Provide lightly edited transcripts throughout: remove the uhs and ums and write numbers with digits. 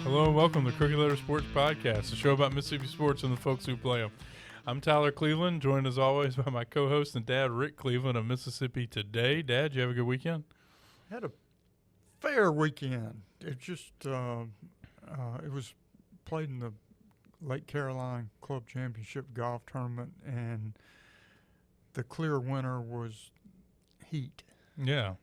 Hello and welcome to Crooked Letter Sports Podcast, a show about Mississippi sports and the folks who play them. I'm Tyler Cleveland, joined as always by my co-host and dad, Rick Cleveland of Mississippi Today. Dad, you have a good weekend? Had a fair weekend. It just it was played in the Lake Caroline Club Championship golf tournament, and the clear winner was heat. Yeah,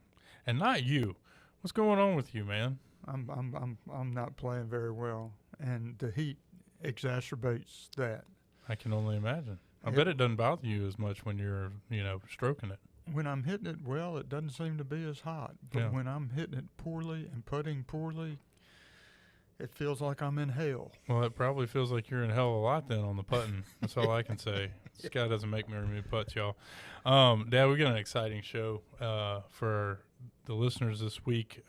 and not you. What's going on with you, man? I'm not playing very well, and the heat exacerbates that. I can only imagine. I bet it doesn't bother you as much when you're, stroking it. When I'm hitting it well, it doesn't seem to be as hot. But when I'm hitting it poorly and putting poorly, it feels like I'm in hell. Well, it probably feels like you're in hell a lot then on the putting. That's all I can say. This guy doesn't make me remove putts, y'all. Dad, we got an exciting show for the listeners this week.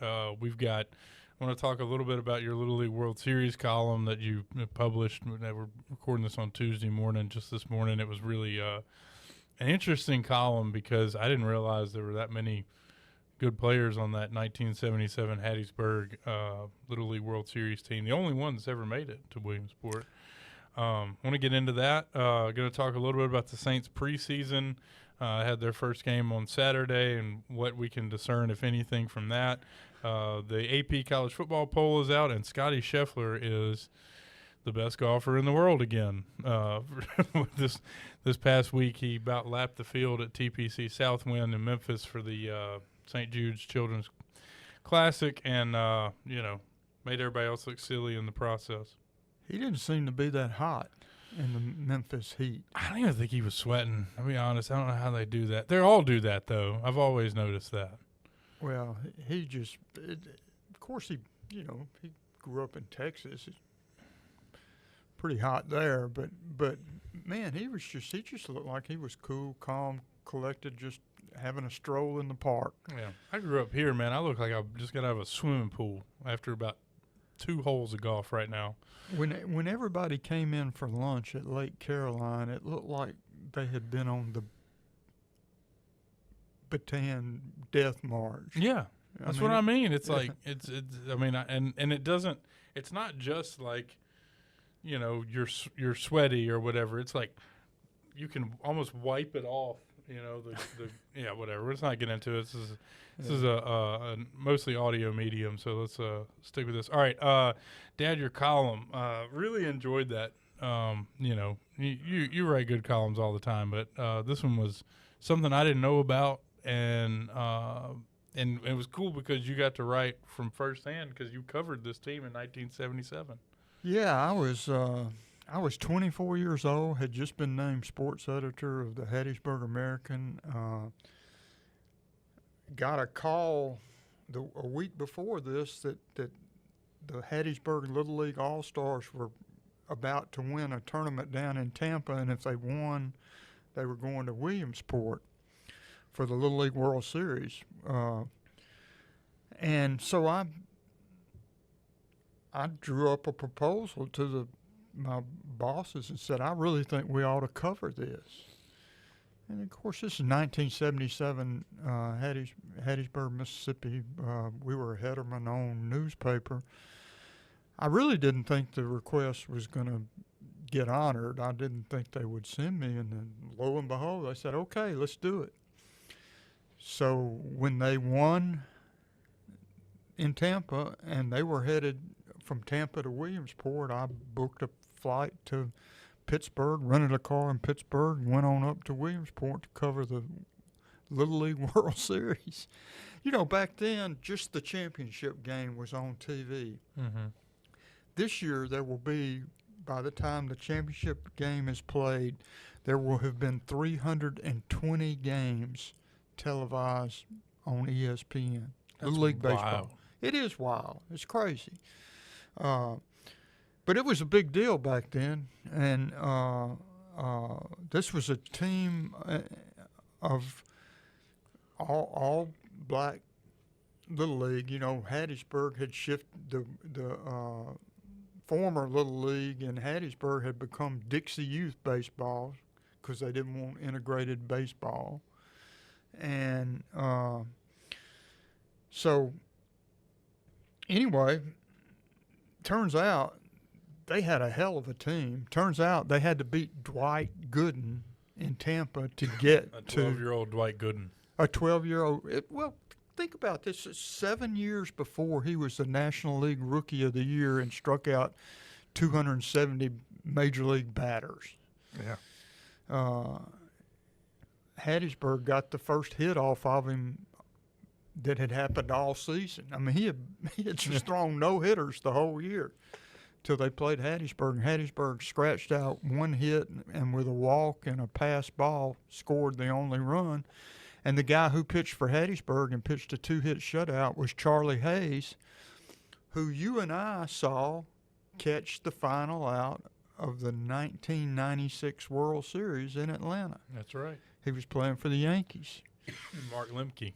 I want to talk a little bit about your Little League World Series column that you published. We're recording this on Tuesday morning, just this morning. It was really an interesting column because I didn't realize there were that many good players on that 1977 Hattiesburg Little League World Series team, the only one that's ever made it to Williamsport. Want to get into that. Going to talk a little bit about the Saints preseason. Had their first game on Saturday and what we can discern, if anything, from that. The AP College Football poll is out, and Scotty Scheffler is the best golfer in the world again. This past week, he about lapped the field at TPC Southwind in Memphis for the St. Jude's Children's Classic, and made everybody else look silly in the process. He didn't seem to be that hot in the Memphis heat. I don't even think he was sweating. I'll be honest. I don't know how they do that. They all do that, though. I've always noticed that. Well, of course, he grew up in Texas. It's pretty hot there, but man, he just looked like he was cool, calm, collected, just having a stroll in the park. Yeah, I grew up here, man. I look like I just got out of a swimming pool after about 2 holes of golf right now. When everybody came in for lunch at Lake Caroline, it looked like they had been on the Bataan Death March. Yeah, that's what I mean. It's like it's. I mean, and it doesn't. It's not just like, you're sweaty or whatever. It's like you can almost wipe it off. Yeah, whatever. Let's not get into it. This is a mostly audio medium, so let's stick with this. All right, Dad, your column. Really enjoyed that. You write good columns all the time, but this one was something I didn't know about, and it was cool because you got to write from firsthand because you covered this team in 1977. Yeah, I was 24 years old, had just been named sports editor of the Hattiesburg American. Got a call a week before this that the Hattiesburg Little League All-Stars were about to win a tournament down in Tampa, and if they won, they were going to Williamsport for the Little League World Series. And so I drew up a proposal to my bosses and said, I really think we ought to cover this. And, of course, this is 1977, Hattiesburg, Mississippi. We were a Heterman-owned newspaper. I really didn't think the request was going to get honored. I didn't think they would send me, and then lo and behold, they said, okay, let's do it. So when they won in Tampa and they were headed from Tampa to Williamsport, I booked a flight to Pittsburgh, rented a car in Pittsburgh, and went on up to Williamsport to cover the Little League World Series. Back then, just the championship game was on TV. Mm-hmm. This year, there will be, by the time the championship game is played, there will have been 320 games televised on ESPN. Little League Baseball. It is wild. It's crazy. But it was a big deal back then, and this was a team of all black Little League. Hattiesburg had shifted the former Little League in Hattiesburg had become Dixie Youth Baseball because they didn't want integrated baseball, and so anyway. turns out they had a hell of a team. Turns out they had to beat Dwight Gooden in Tampa to get a 12-year-old Dwight Gooden. A 12-year-old. Well, think about this. 7 years before he was the National League Rookie of the Year and struck out 270 Major League batters. Yeah. Hattiesburg got the first hit off of him that had happened all season. I mean, he had just thrown no-hitters the whole year till they played Hattiesburg. And Hattiesburg scratched out one hit and with a walk and a pass ball scored the only run. And the guy who pitched for Hattiesburg and pitched a 2-hit shutout was Charlie Hayes, who you and I saw catch the final out of the 1996 World Series in Atlanta. That's right. He was playing for the Yankees. Mark Lemke.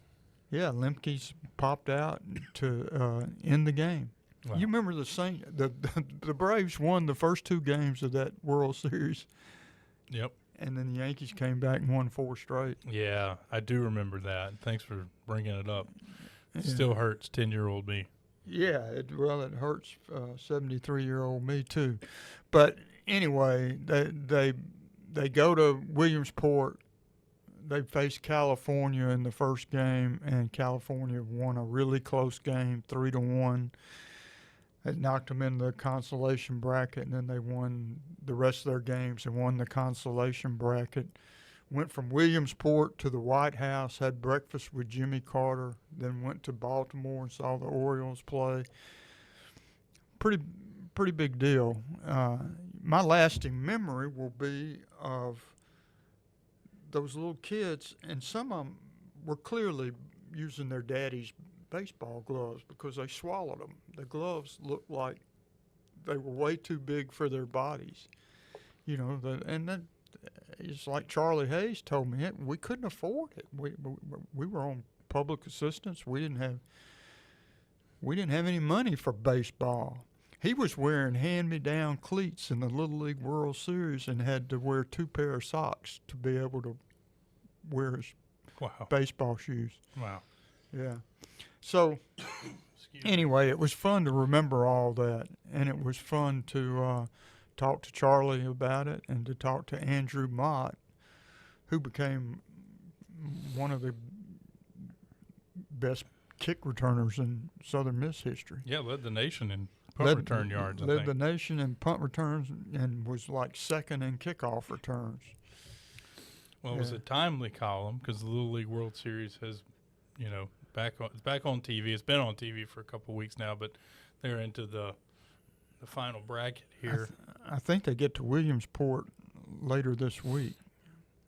Yeah, Lemke's popped out to end the game. Wow. You remember the Braves won the first 2 games of that World Series. Yep. And then the Yankees came back and won 4 straight. Yeah, I do remember that. Thanks for bringing it up. It Yeah. still hurts 10-year-old me. Yeah, it hurts 73-year-old me too. But anyway, they go to Williamsport. They faced California in the first game, and California won a really close game, 3-1. It knocked them in the consolation bracket, and then they won the rest of their games and won the consolation bracket. Went from Williamsport to the White House, had breakfast with Jimmy Carter, then went to Baltimore and saw the Orioles play. Pretty big deal. My lasting memory will be of those little kids, and some of them were clearly using their daddy's baseball gloves because they swallowed them. The gloves looked like they were way too big for their bodies. You know, and then it's like Charlie Hayes told me, we couldn't afford it. We were on public assistance. We didn't have any money for baseball. He was wearing hand-me-down cleats in the Little League World Series and had to wear 2 pair of socks to be able to wear his baseball shoes. Wow. Yeah. So anyway, it was fun to remember all that, and it was fun to talk to Charlie about it and to talk to Andrew Mott, who became one of the best kick returners in Southern Miss history. Yeah, led the nation in punt return yards, I think. Led the nation in punt returns and was like second in kickoff returns. Well, it was a timely column because the Little League World Series has, it's back on TV. It's been on TV for a couple of weeks now, but they're into the final bracket here. I think they get to Williamsport later this week.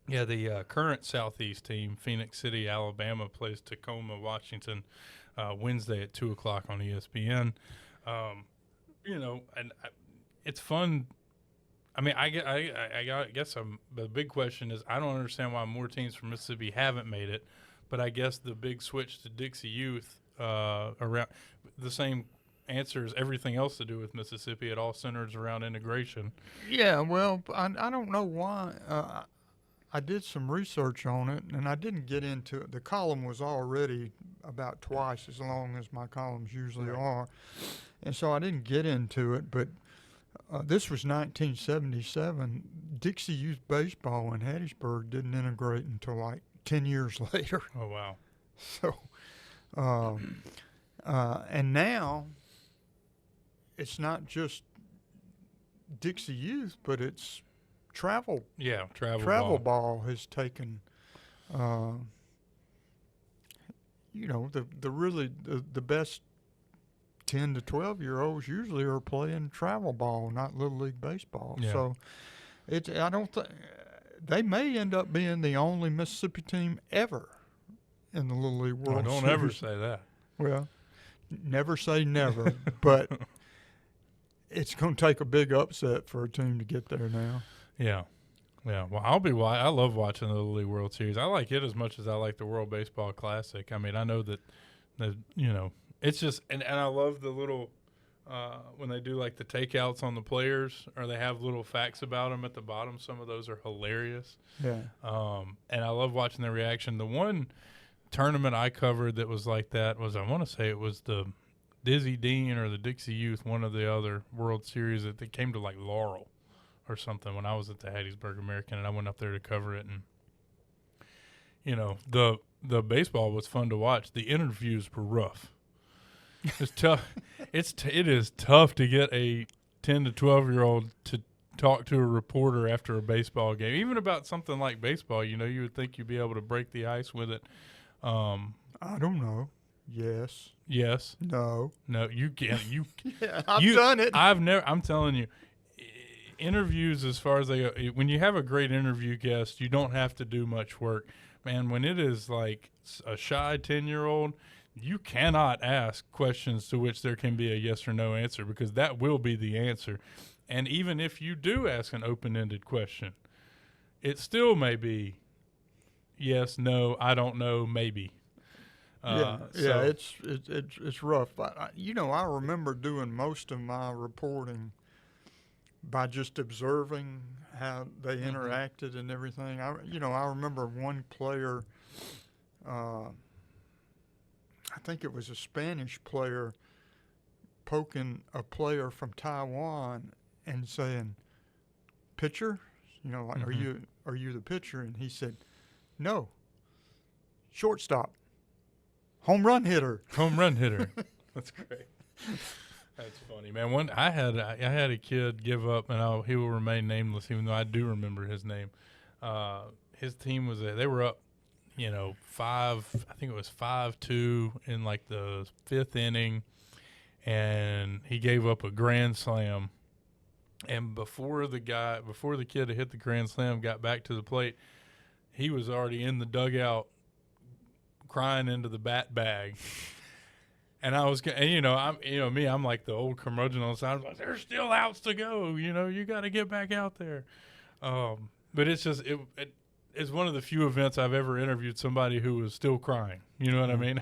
Yeah, the current Southeast team, Phoenix City, Alabama, plays Tacoma, Washington, Wednesday at 2 o'clock on ESPN. And it's fun. I mean, I guess the big question is I don't understand why more teams from Mississippi haven't made it, but I guess the big switch to Dixie Youth around the same answer as everything else to do with Mississippi. It all centers around integration. Yeah, well, I don't know why. I did some research on it, and I didn't get into it. The column was already about twice as long as my columns usually are, and so I didn't get into it, but this was 1977. Dixie Youth Baseball in Hattiesburg didn't integrate until like 10 years later. Oh, wow. So, and now it's not just Dixie Youth, but it's travel. Yeah, travel ball has taken, the best 10 to 12-year-olds usually are playing travel ball, not Little League Baseball. Yeah. So I don't think they may end up being the only Mississippi team ever in the Little League World Series. Don't ever say that. Well, never say never, but it's going to take a big upset for a team to get there now. Yeah. Yeah. Well, I love watching the Little League World Series. I like it as much as I like the World Baseball Classic. I mean, I know that it's just, and I love the little, when they do like the takeouts on the players or they have little facts about them at the bottom. Some of those are hilarious. Yeah. And I love watching their reaction. The one tournament I covered that was like that was, I want to say it was the Dizzy Dean or the Dixie Youth, one of the other World Series that they came to like Laurel or something when I was at the Hattiesburg American, and I went up there to cover it. And the baseball was fun to watch. The interviews were rough. It's tough. It is tough to get a 10 to 12-year-old to talk to a reporter after a baseball game, even about something like baseball. You would think you'd be able to break the ice with it. I don't know. Yes. Yes. No. No. You can't. Yeah, I've done it. I'm telling you, interviews as far as they go. When you have a great interview guest, you don't have to do much work, man. When it is like a shy 10-year-old. You cannot ask questions to which there can be a yes or no answer, because that will be the answer. And even if you do ask an open-ended question, it still may be yes, no, I don't know, maybe. It's rough. I remember doing most of my reporting by just observing how they interacted and everything. I remember one player. I think it was a Spanish player poking a player from Taiwan and saying, "Pitcher, are you the pitcher?" And he said, "No, shortstop, home run hitter." Home run hitter. That's great. That's funny, man. I had a kid give up, and he will remain nameless, even though I do remember his name. His team they were up. I think it was 5-2 in like the 5th inning, and he gave up a grand slam. And before the kid had hit the grand slam, got back to the plate, he was already in the dugout crying into the bat bag. And I was, I'm like the old curmudgeon on the side. I was like, there's still outs to go. You got to get back out there. But it's just, it's one of the few events I've ever interviewed somebody who was still crying. You know what I mean?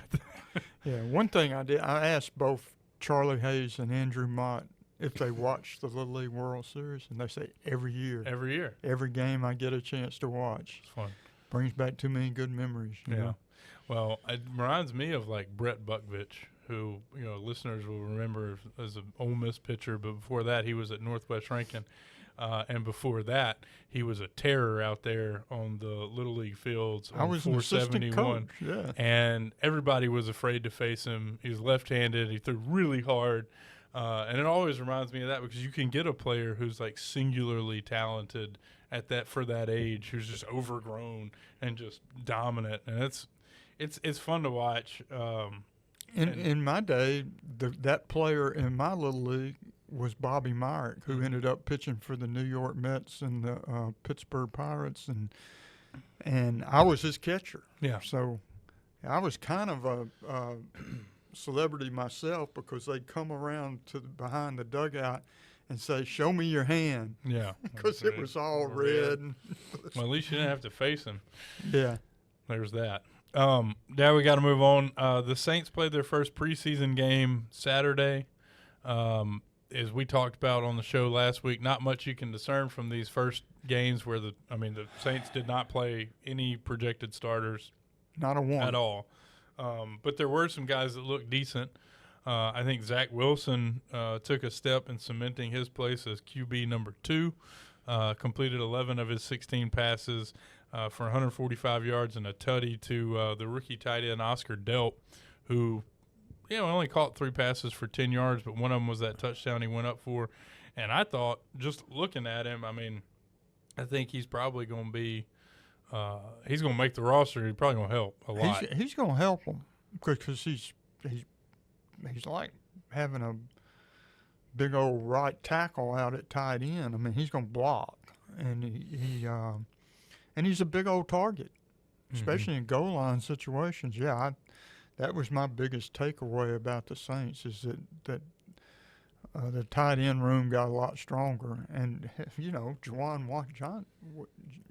Yeah. One thing I asked both Charlie Hayes and Andrew Mott if they watched the Little League World Series, and they say every year. Every year. Every game I get a chance to watch. It's fun. Brings back too many good memories. You know? Well, it reminds me of like Brett Buckvich, who, listeners will remember as an Ole Miss pitcher, but before that he was at Northwest Rankin. And before that, he was a terror out there on the Little League fields on I was 471. An assistant coach, and everybody was afraid to face him. He was left-handed. He threw really hard. And it always reminds me of that, because you can get a player who's like singularly talented for that age, who's just overgrown and just dominant. And it's fun to watch. In my day, that player in my Little League was Bobby Myrick, who ended up pitching for the New York Mets and the Pittsburgh Pirates, and I was his catcher. Yeah. So I was kind of a celebrity myself, because they'd come around to behind the dugout and say, "Show me your hand." Yeah. Because it was all red. Well, at least you didn't have to face him. Yeah. There's that. Now we got to move on. The Saints played their first preseason game Saturday. As we talked about on the show last week, not much you can discern from these first games where the Saints did not play any projected starters. Not a one. At all. But there were some guys that looked decent. I think Zach Wilson took a step in cementing his place as QB number 2, completed 11 of his 16 passes for 145 yards and a tutty to the rookie tight end Oscar Delp, who only caught 3 passes for 10 yards, but one of them was that touchdown he went up for. And I thought, just looking at him, I think he's probably going to be he's going to make the roster. He's probably going to help a lot. He's going to help him, because he's like having a big old right tackle out at tight end. He's going to block, and he's a big old target, especially in goal line situations. Yeah, that was my biggest takeaway about the Saints, is that the tight end room got a lot stronger. And,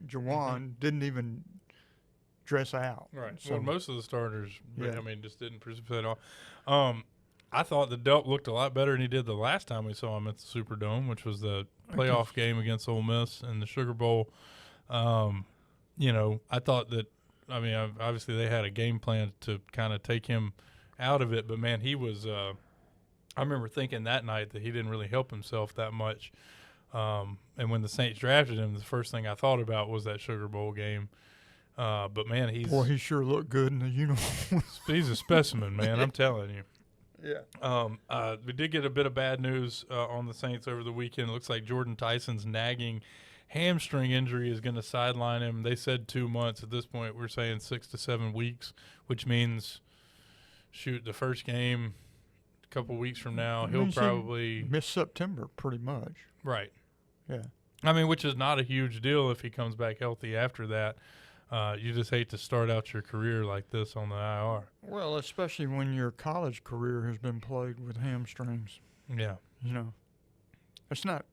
Juwan didn't even dress out. Right. So, well, most of the starters, just didn't participate at all. I thought the Delp looked a lot better than he did the last time we saw him at the Superdome, which was the playoff game against Ole Miss in the Sugar Bowl. I thought that, obviously they had a game plan to kind of take him out of it, but man, he was I remember thinking that night that he didn't really help himself that much. And when the Saints drafted him, the first thing I thought about was that Sugar Bowl game. But man, he sure looked good in the uniform. He's a specimen, man. I'm telling you. Yeah. We did get a bit of bad news on the Saints over the weekend. It looks like Jordan Tyson's nagging hamstring injury is going to sideline him. They said 2 months. At this point, we're saying 6 to 7 weeks, which means, the first game a couple weeks from now, he'll probably miss September pretty much. Right. Yeah. I mean, which is not a huge deal if he comes back healthy after that. You just hate to start out your career like this on the IR. Well, especially when your college career has been played with hamstrings. Yeah. It's not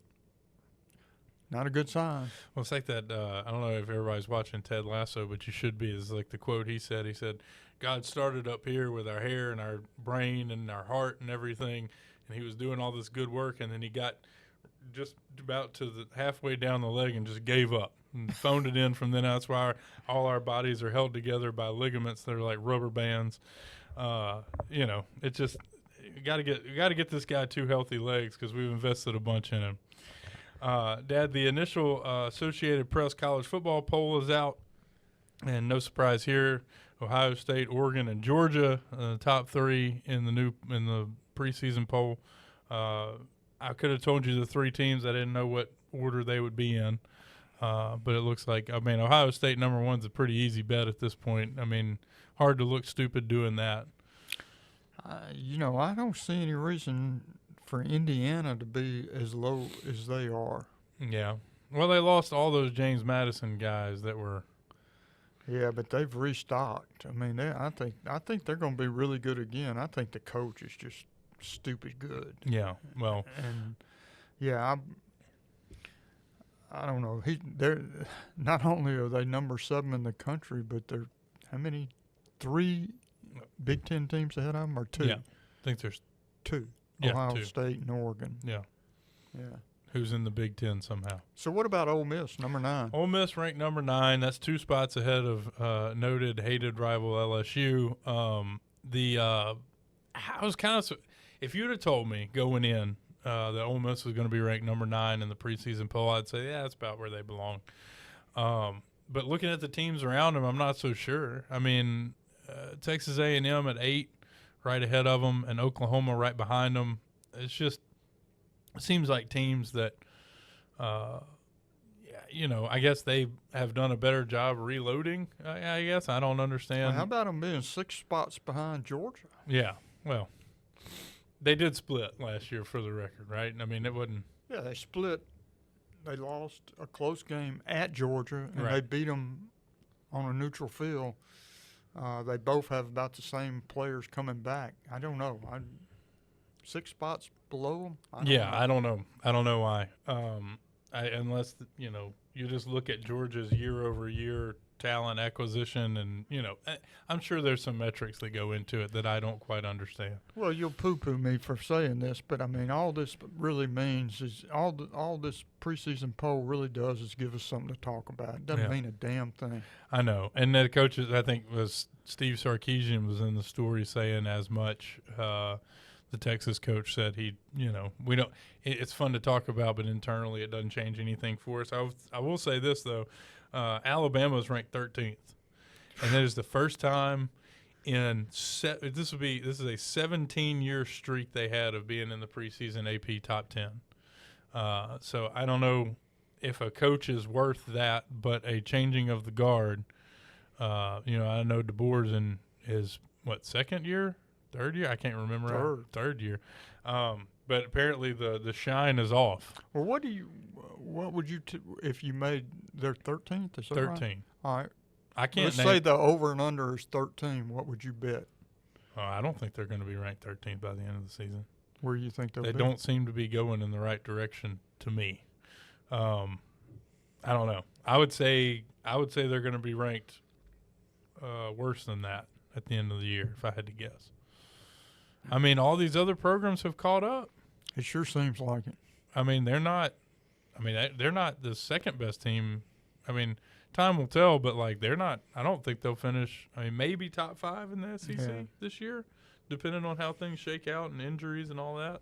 a good sign. Well, it's like that, I don't know if everybody's watching Ted Lasso, but you should be. It's like the quote he said. He said, God started up here with our hair and our brain and our heart and everything, and he was doing all this good work, and then he got just about to the halfway down the leg and just gave up and phoned it in from then on. That's why all our bodies are held together by ligaments that are like rubber bands. It just you got to get this guy 2 healthy legs because we've invested a bunch in him. Dad, the initial Associated Press college football poll is out, and no surprise here, Ohio State, Oregon, and Georgia, top 3 in the preseason poll. I could have told you the 3 teams. I didn't know what order they would be in. But it looks like, Ohio State number 1's a pretty easy bet at this point. Hard to look stupid doing that. I don't see any reason for Indiana to be as low as they are. Yeah. Well, they lost all those James Madison guys that were. Yeah, but they've restocked. I think they're going to be really good again. I think the coach is just stupid good. Yeah. Well. And yeah, I don't know. They're not only are they number 7 in the country, but they're how many? 3 Big Ten teams ahead of them, or 2? Yeah, I think there's 2. Yeah, Ohio 2. State and Oregon. Yeah. Yeah. Who's in the Big Ten somehow. So what about Ole Miss, number 9? Ole Miss ranked number 9. That's 2 spots ahead of noted hated rival LSU. I was kind of if you'd have told me going in that Ole Miss was going to be ranked number 9 in the preseason poll, I'd say that's about where they belong. But looking at the teams around them, I'm not so sure. Texas A&M at 8, right ahead of them, and Oklahoma right behind them. It seems like teams that, I guess they have done a better job reloading. I guess I don't understand. Well, how about them being 6 spots behind Georgia? Yeah, well, they did split last year for the record, right? It wasn't. Yeah, they split. They lost a close game at Georgia, and Right. they beat them on a neutral field. They both have about the same players coming back. I don't know. 6 spots below them? I don't know. I don't know why. Unless, you just look at Georgia's year-over-year talent acquisition and, I'm sure there's some metrics that go into it that I don't quite understand. Well, you'll poo-poo me for saying this, but, all this really means is all this preseason poll really does is give us something to talk about. It doesn't mean a damn thing. I know. And the coaches, I think, was Steve Sarkisian was in the story saying as much. The Texas coach said we don't. It's fun to talk about, but internally it doesn't change anything for us. I will say this though, Alabama is ranked 13th, and that is the first time in this is a 17-year streak they had of being in the preseason AP top 10. So I don't know if a coach is worth that, but a changing of the guard. I know DeBoer's in his second year. Third year? I can't remember. Third year. But apparently the shine is off. Well, what would you if you made their 13th? Is that 13. Right? All right. I can't Let's say the over and under is 13. What would you bet? I don't think they're going to be ranked 13th by the end of the season. Where do you think they'll be? They don't seem to be going in the right direction to me. I don't know. I would say they're going to be ranked worse than that at the end of the year if I had to guess. All these other programs have caught up. It sure seems like it. They're not the second best team. time will tell, but like they're not. I don't think they'll finish. I mean, maybe top 5 in the SEC this year, depending on how things shake out and injuries and all that.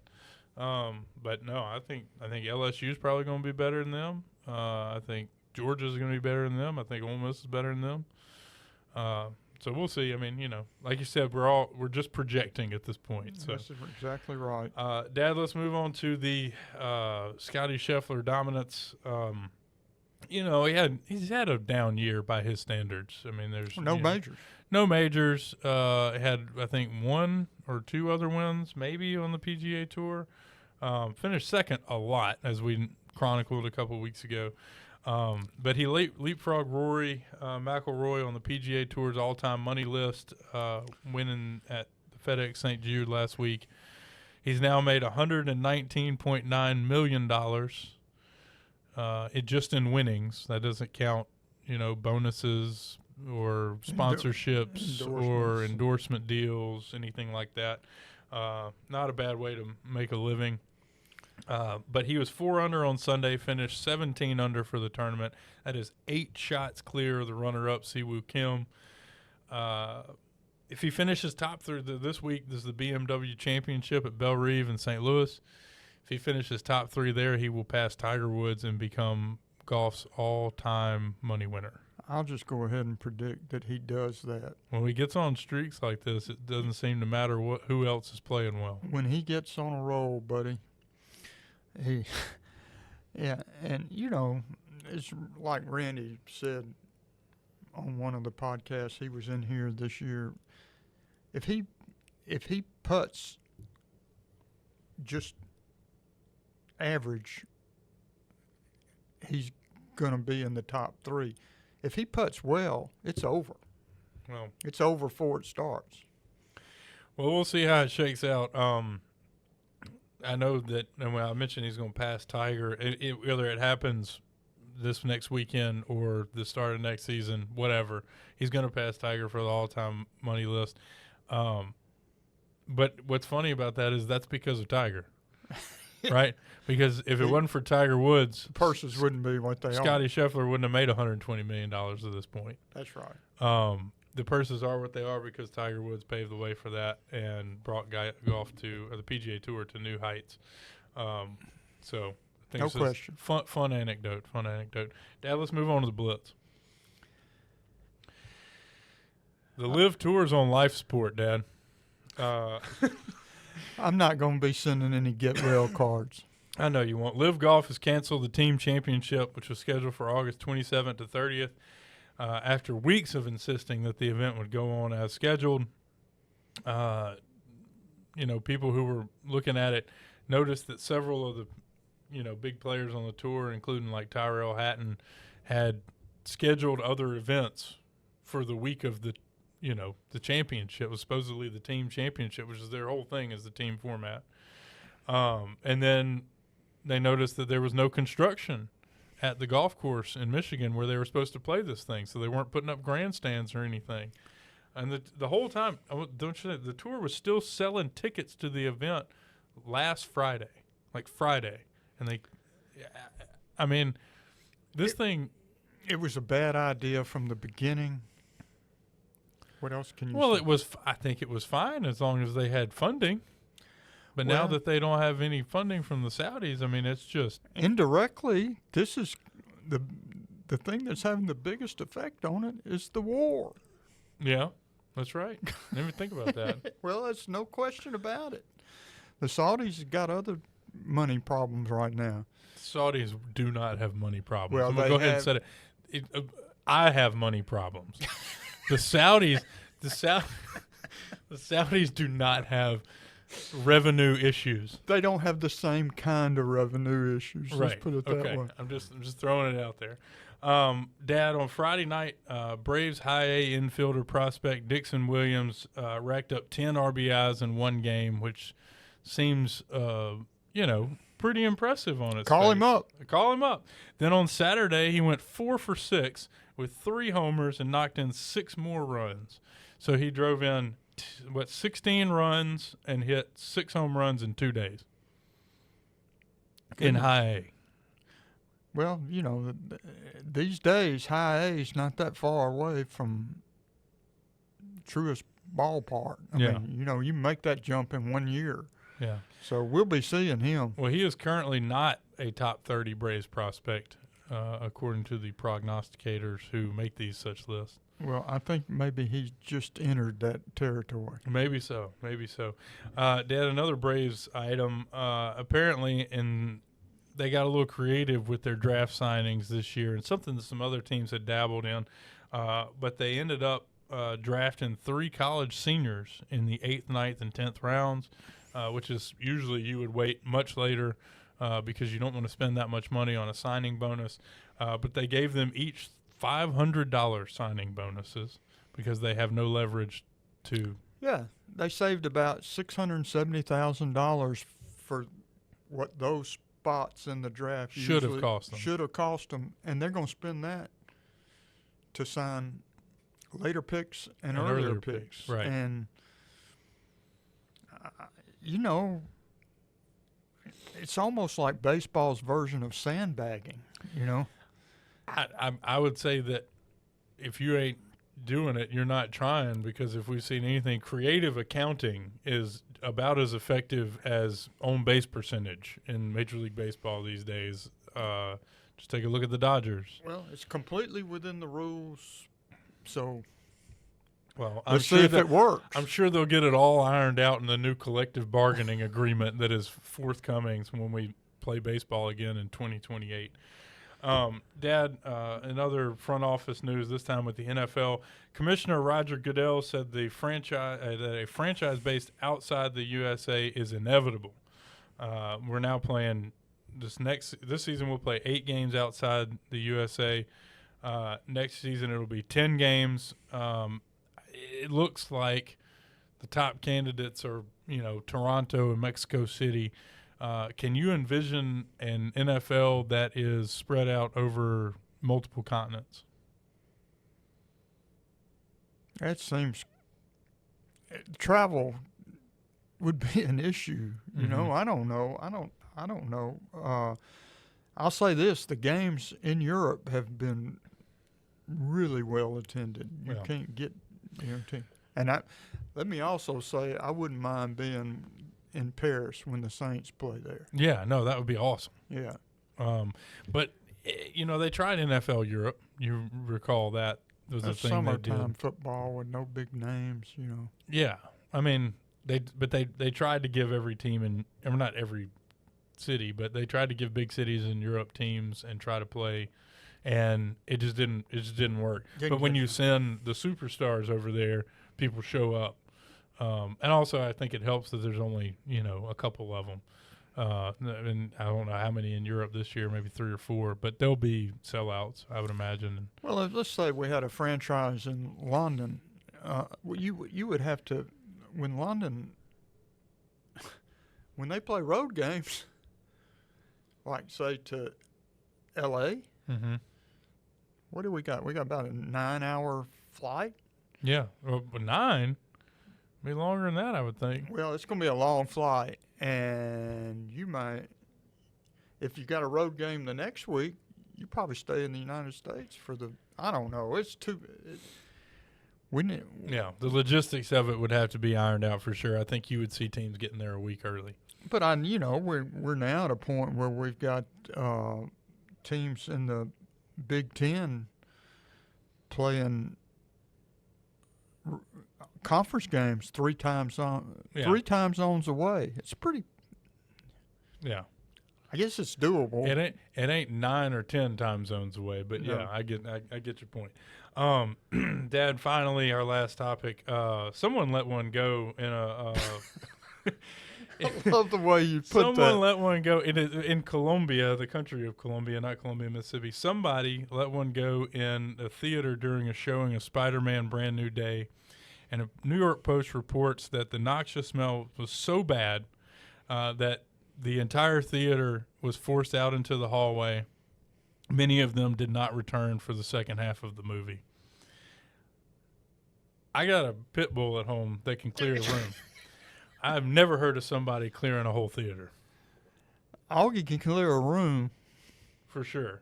But no, I think LSU is probably going to be better than them. I think Georgia's going to be better than them. I think Ole Miss is better than them. So we'll see. I mean, like you said, we're just projecting at this point. So this is exactly right. Dad, let's move on to the Scotty Scheffler dominance. He's had a down year by his standards. I mean, there's no majors. No majors. Had, I think, 1 or 2 other wins maybe on the PGA Tour. Finished second a lot, as we chronicled a couple weeks ago. But he leapfrogged Rory McIlroy on the PGA Tour's all-time money list, winning at the FedEx St. Jude last week. He's now made $119.9 million. It just in winnings. That doesn't count, bonuses or sponsorships or endorsement deals, anything like that. Not a bad way to make a living. But he was 4 under on Sunday, finished 17 under for the tournament. That is 8 shots clear of the runner-up, Siwoo Kim. If he finishes top 3 this week, this is the BMW Championship at Belle Reve in St. Louis. If he finishes top 3 there, he will pass Tiger Woods and become golf's all-time money winner. I'll just go ahead and predict that he does that. When he gets on streaks like this, it doesn't seem to matter who else is playing well. When he gets on a roll, buddy, and it's like Randy said on one of the podcasts he was in here this year. If he putts just average, he's going to be in the top 3. If he putts well, it's over. Well, it's over before it starts. Well, we'll see how it shakes out. I know that, and when I mentioned he's going to pass Tiger, whether it happens this next weekend or the start of next season, whatever, he's going to pass Tiger for the all-time money list. But what's funny about that is that's because of Tiger, right? Because if it wasn't for Tiger Woods, purses wouldn't be what they are. Scotty Scheffler wouldn't have made $120 million at this point. That's right. The purses are what they are because Tiger Woods paved the way for that and brought golf the PGA Tour to new heights. So I think no question. Fun anecdote. Dad, let's move on to the Blitz. The Live Tour's on life support, Dad. I'm not going to be sending any get well cards. I know you won't. Live Golf has canceled the team championship, which was scheduled for August 27th to 30th. After weeks of insisting that the event would go on as scheduled, people who were looking at it noticed that several of the, big players on the tour, including like Tyrell Hatton, had scheduled other events for the week of the championship. It was supposedly the team championship, which is their whole thing is the team format. And then they noticed that there was no construction at the golf course in Michigan where they were supposed to play this thing, so they weren't putting up grandstands or anything. And the whole time, don't you know, the tour was still selling tickets to the event last Friday. And thing. It was a bad idea from the beginning. What else can you say? I think it was fine as long as they had funding. But now that they don't have any funding from the Saudis, it's just indirectly. This is the thing that's having the biggest effect on it is the war. Yeah, that's right. Didn't even think about that. Well, there's no question about it. The Saudis have got other money problems right now. Saudis do not have money problems. Well, I'm gonna go ahead and say it. I have money problems. The Saudis do not have revenue issues. They don't have the same kind of revenue issues. Right. Let's put it that way. I'm just throwing it out there. Dad, on Friday night, Braves high A infielder prospect Dixon Williams racked up 10 RBIs in one game, which seems pretty impressive on its Call face. him up. Call him up. Then on Saturday, he went 4 for 6 with 3 homers and knocked in 6 more runs. So he drove in 16 runs and hit 6 home runs in 2 days in high A. Well, these days, high A is not that far away from Truist Ballpark. I mean, you make that jump in 1 year. Yeah. So we'll be seeing him. Well, he is currently not a top 30 Braves prospect, according to the prognosticators who make these such lists. Well, I think maybe he's just entered that territory. Maybe so. Dad, another Braves item. Apparently, they got a little creative with their draft signings this year, and something that some other teams had dabbled in. But they ended up drafting 3 college seniors in the 8th, 9th, and 10th rounds, which is usually you would wait much later because you don't want to spend that much money on a signing bonus. But they gave them each $500 signing bonuses because they have no leverage to. Yeah, they saved about $670,000 for what those spots in the draft should have cost them, and they're going to spend that to sign later picks and earlier picks. Right. And it's almost like baseball's version of sandbagging. I would say that if you ain't doing it, you're not trying, because if we've seen anything, creative accounting is about as effective as on base percentage in Major League Baseball these days. Just take a look at the Dodgers. Well, it's completely within the rules, so let's see if it works. I'm sure they'll get it all ironed out in the new collective bargaining agreement that is forthcoming when we play baseball again in 2028. Dad, in other front office news, this time with the NFL, Commissioner Roger Goodell said that a franchise based outside the USA is inevitable. We're now playing this season. We'll play 8 games outside the USA. Next season it'll be 10 games. It looks like the top candidates are, Toronto and Mexico City. Can you envision an NFL that is spread out over multiple continents? That seems travel would be an issue. I don't know. I don't know. I'll say this: the games in Europe have been really well attended. You can't get and let me also say I wouldn't mind being in Paris when the Saints play there. Yeah, no, that would be awesome. Yeah. But they tried NFL Europe. You recall that was a thing they did. Summertime football with no big names, Yeah, I mean they tried to give every team not every city, but they tried to give big cities in Europe teams and try to play, and it just didn't work. But when you send the superstars over there, people show up. And also, I think it helps that there's only, a couple of them. And I don't know how many in Europe this year, maybe 3 or 4, but there'll be sellouts, I would imagine. Well, let's say we had a franchise in London. You would have to, when they play road games, like say to L.A., what do we got? We got about a 9-hour flight. Yeah, well, 9. Be longer than that, I would think. Well, it's going to be a long flight, and you might, if you got a road game the next week, you probably stay in the United States for I don't know. It's too. Yeah, the logistics of it would have to be ironed out for sure. I think you would see teams getting there a week early. But we're now at a point where we've got teams in the Big Ten playing conference games 3 time zones away. It's pretty. Yeah, I guess it's doable. It ain't 9 or 10 time zones away, but no. Yeah, I get your point. Dad, finally, our last topic. Someone let one go in a. I love the way you put that. Someone let one go in Colombia, the country of Colombia, not Columbia, Mississippi. Somebody let one go in a theater during a showing of Spider-Man Brand New Day. And a New York Post reports that the noxious smell was so bad that the entire theater was forced out into the hallway. Many of them did not return for the second half of the movie. I got a pit bull at home that can clear a room. I've never heard of somebody clearing a whole theater. Augie can clear a room for sure.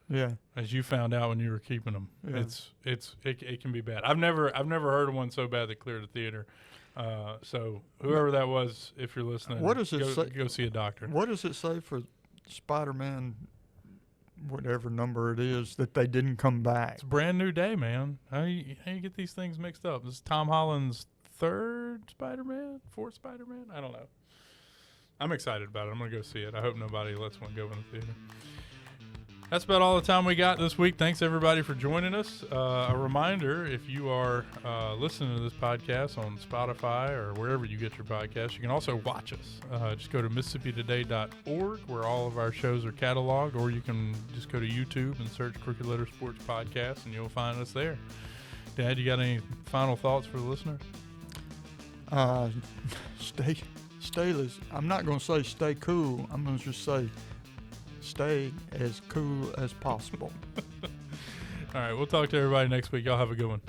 Yeah. As you found out when you were keeping them, Yeah. it can be bad. I've never heard of one so bad that cleared a theater. So whoever that was, if you're listening, What does it say? Go see a doctor. What does it say for Spider-Man, whatever number it is, that they didn't come back? It's a brand new day, man. How you get these things mixed up? This is Tom Holland's fourth Spider-Man? I don't know. I'm excited about it. I'm going to go see it. I hope nobody lets one go in the theater. That's about all the time we got this week. Thanks, everybody, for joining us. A reminder, if you are listening to this podcast on Spotify or wherever you get your podcasts, you can also watch us. Just go to MississippiToday.org, where all of our shows are cataloged, or you can just go to YouTube and search Crooked Letter Sports Podcast, and you'll find us there. Dad, you got any final thoughts for the listeners? I'm not going to say stay cool. I'm going to just say stay as cool as possible. All right, we'll talk to everybody next week. Y'all have a good one.